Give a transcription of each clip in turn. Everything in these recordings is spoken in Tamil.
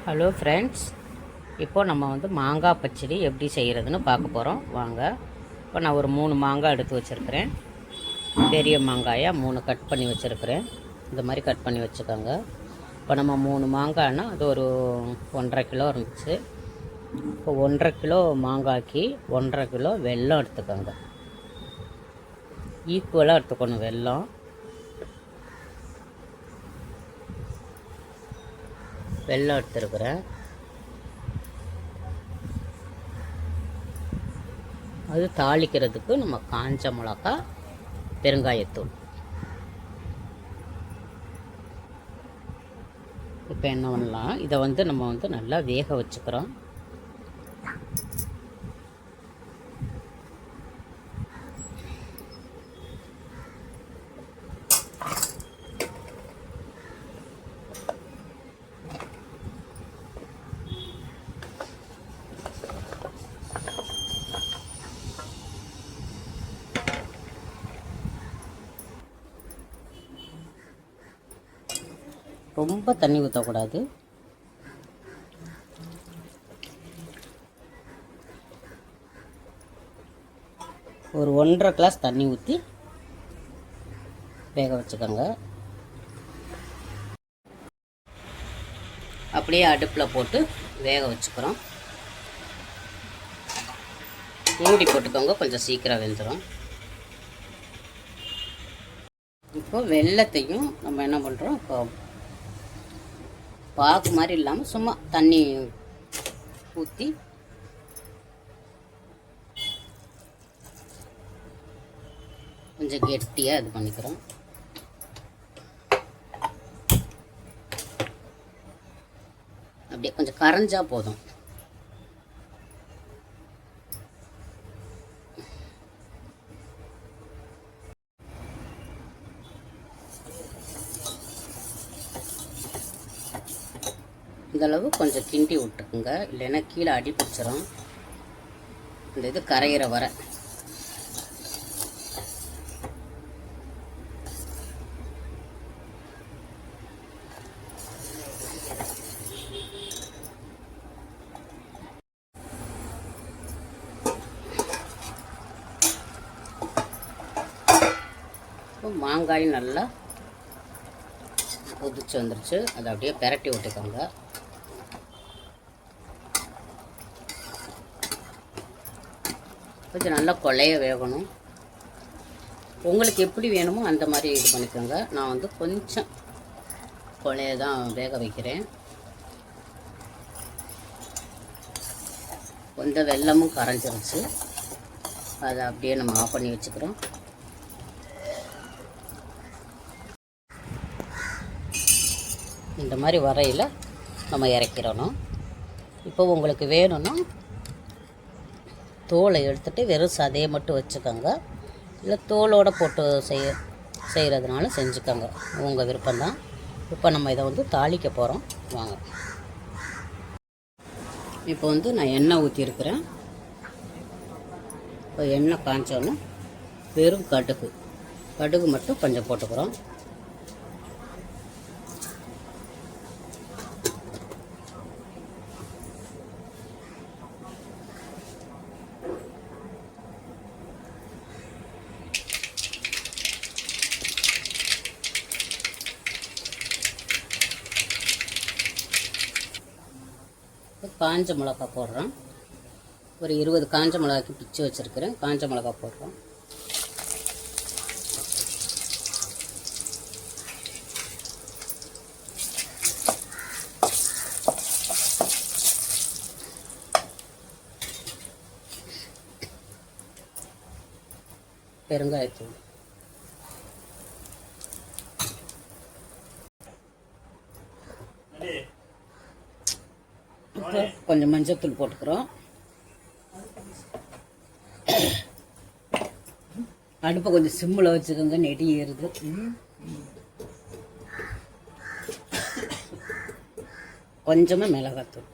ஹலோ ஃப்ரெண்ட்ஸ், இப்போ நம்ம மாங்காய் பச்சடி எப்படி செய்கிறதுன்னு பார்க்க போகிறோம். வாங்க. இப்போ நான் ஒரு 3 மாங்காய் எடுத்து வச்சுருக்கிறேன். பெரிய மாங்காயாக 3 கட் பண்ணி வச்சுருக்கிறேன். இந்த மாதிரி கட் பண்ணி வச்சுக்கோங்க. இப்போ நம்ம 3 மாங்காய்னா அது ஒரு 1.5 கிலோ இருந்துச்சு. இப்போ 1.5 கிலோ மாங்காய்க்கு 1.5 கிலோ வெல்லம் எடுத்துக்கோங்க. ஈக்குவலாக எடுத்துக்கணும் வெல்லம். வெல்லம் எடுத்துருக்குறேன். அது தாளிக்கிறதுக்கு நம்ம காஞ்ச மிளகா, பெருங்காயத்தூள். இப்போ என்ன பண்ணலாம், இதை நம்ம நல்லா வேக வச்சுக்கிறோம். ரொம்ப தண்ணி ஊற்றக்கூடாது. ஒரு 1.5 கிளாஸ் தண்ணி ஊற்றி வேக வச்சுக்கோங்க. அப்படியே அடுப்பில் போட்டு வேக வச்சுக்கிறோம். மூடி போட்டுக்கோங்க, கொஞ்சம் சீக்கிரம் வெந்துடும். இப்போ வெல்லத்தையும் நம்ம என்ன பண்ணுறோம், இப்போ பாகு மாதிரி இல்லாமல் சும்மா தண்ணி ஊற்றி கொஞ்சம் கெட்டியாக இது பண்ணிக்கிறோம். அப்படியே கொஞ்சம் கரைஞ்சா போதும். இந்தளவு கொஞ்சம் கிண்டி விட்டுக்குங்க, இல்லைன்னா கீழே அடி பிடிச்சிரும். இந்த இது கரையிற வர மாங்காய் நல்லா கொதிச்சு வந்துருச்சு. அதை அப்படியே பெரட்டி விட்டுக்கோங்க. கொஞ்சம் நல்லா கொலைய வேகணும். உங்களுக்கு எப்படி வேணுமோ அந்த மாதிரி இது பண்ணிக்கோங்க. நான் கொஞ்சம் கொலைய தான் வேக வைக்கிறேன். கொஞ்சம் வெல்லமும் கரைஞ்சிருச்சு. அதை அப்படியே நம்ம ஆஃப் பண்ணி வச்சுக்கிறோம். இந்த மாதிரி வரையில் நம்ம இறக்கிறணும். இப்போ உங்களுக்கு வேணும்னா தோலை எடுத்துகிட்டு வெறும் சதையை மட்டும் வச்சுக்கோங்க, இல்லை தோலோடு போட்டு செய்கிறதுனால செஞ்சுக்கோங்க, உங்கள் விருப்பம்தான். இப்போ நம்ம இதை தாளிக்க போகிறோம். வாங்க. இப்போ நான் எண்ணெய் ஊற்றிருக்கிறேன். இப்போ எண்ணெய் காய்ச்சோன்னு வெறும் கடுகு மட்டும் கொஞ்சம் போட்டுக்கிறோம். காஞ்ச மிளகா போடுறோம். ஒரு 20 காஞ்ச மிளகாய்க்கு பிச்சு வச்சுருக்கிறேன். காஞ்ச மிளகா போடுறோம். பெருங்காயத்தூள், கொஞ்சம் மஞ்சத்தூள் போட்டுக்கிறோம். அடுப்பை கொஞ்சம் சிம்மில் வச்சுக்கோங்க, நெடி ஏறுது. கொஞ்சமாக மிளகாத்தூள்,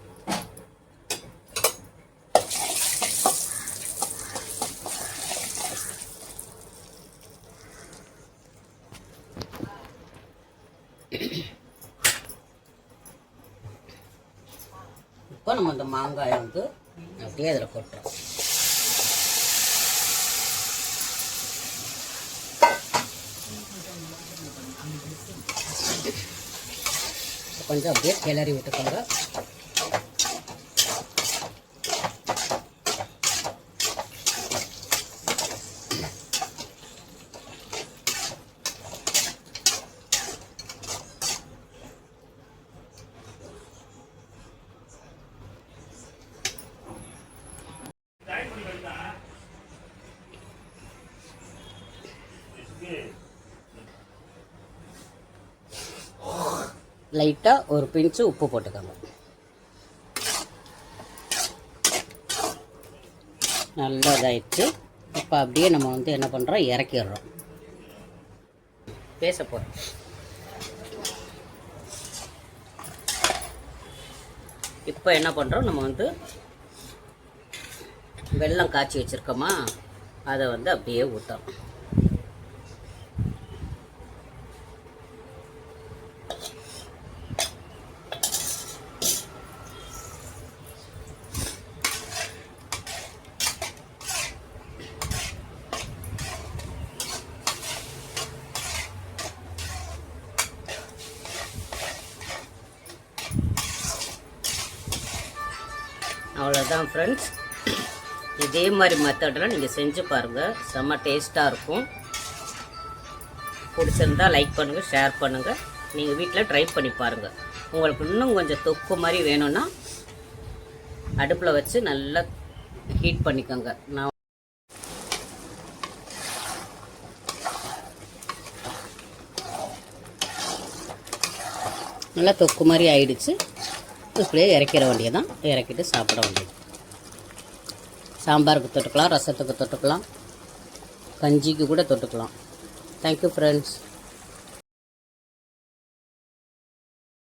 இப்போ நம்ம இந்த மாங்காயை வந்து அப்படியே அதில் கொட்டுறோம். கொஞ்சம் அப்படியே கிளறி விட்டுக்கோங்க. லைட்டாக ஒரு பிஞ்சு உப்பு போட்டுக்கோங்க. நல்லா இதாகிடுச்சு. இப்போ அப்படியே நம்ம வந்து என்ன பண்ணுறோம், இறக்கிடுறோம். பேச போகிறோம். இப்போ என்ன பண்ணுறோம், நம்ம வந்து வெல்லம் காய்ச்சி வச்சுருக்கோமா, அதை வந்து அப்படியே ஊற்றோம். அவ்வளோதான் ஃப்ரெண்ட்ஸ். இதே மாதிரி மெத்தடில் நீங்கள் செஞ்சு பாருங்கள், செம்ம டேஸ்ட்டாக இருக்கும். பிடிச்சிருந்தால் லைக் பண்ணுங்கள், ஷேர் பண்ணுங்கள். நீங்கள் வீட்டில் ட்ரை பண்ணி பாருங்கள். உங்களுக்கு இன்னும் கொஞ்சம் தொக்கு மாதிரி வேணும்னா அடுப்பில் வச்சு நல்லா ஹீட் பண்ணிக்கோங்க. நான் நல்லா தொக்கு மாதிரி ஆயிடுச்சு. இப்படியே இறக்கிற வேண்டியதான். இறக்கிட்டு சாப்பிட வேண்டியது. சாம்பாருக்கு தொட்டுக்கலாம், ரசத்துக்கு தொட்டுக்கலாம், கஞ்சிக்கு கூட தொட்டுக்கலாம். Thank you friends.